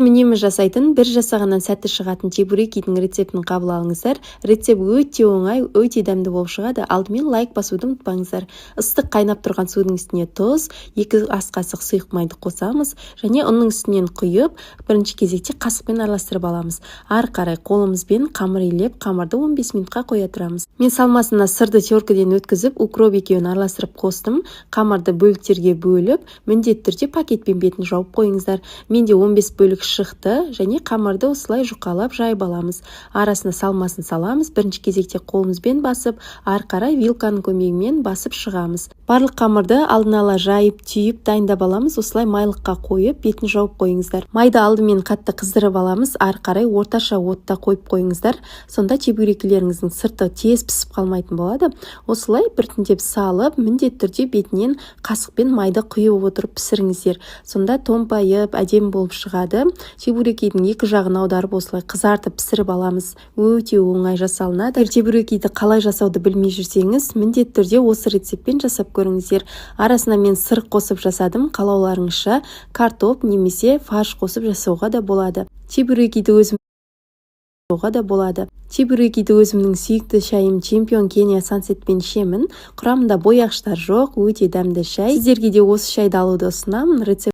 үнемі жасайтын, бір жасағаннан сәтті шығатын чебурекидің рецептін қабыл алыңыздар. Рецепт өте оңай, өте дәмді болып шығады. Алдымен лайк басуды ұмытпаңыздар. Ыстық қайнап тұрған судың үстіне тұз, 2 ас қасық сұйық майды қосамыз және ұнның үстінен құйып, бірінші кезекте қасықпен араластырып аламыз. Ары қарай қолымызбен қамыр илеп, қамырды 15 минутқа қоя тұрамыз. Мен салмасына сырды теркіден өткізіп, укроп екеуін араластырып қостым. Қамырды бөліктерге бөліп, міндетті түрде пакетпен бетін жауып қойыңыздар. Менде 15 бөлік шықты және қамырды осылай жұқалап жайып аламыз. Арасына салмасын саламыз. Бірінші кезекте қолымызбен басып, ары қарай вилканың көмегімен басып шығамыз. Барлық қамырды алдын ала жайып, түйіп дайындап аламыз. Осылай майлыққа қойып, бетін жауып қойыңыздар. Майды алдымен қатты қыздырып аламыз. Ары қарай орташа отта қойып қойыңыздар. Сонда чебуректеріңіздің сырты тез пісіп қалмайтын болады. Осылай біртіндеп салып, міндетті түрде бетінен қасықпен майды құйып отырып пісіріңіздер. Сонда томпайып, әдемі болып шығады. Чебурекидің екі жағын аударып осылай қызартып пісіріп аламыз. Өте оңай жасалынады. Чебурекиді қалай жасауды білмей жүрсеңіз, міндетті түрде осы рецептпен жасап көріңіздер. Арасына мен сыр қосып жасадым. Қалауларыңызша картоп немесе фарш қосып жасауға да болады. Чебурекиді өзімнің сүйікті шайым Чемпион Кения Сансетпен ішемін. Құрамында бояғыштар жоқ, өте дәмді шай. Сіздерге де осы шайды алуды ұсынамын. Рецепт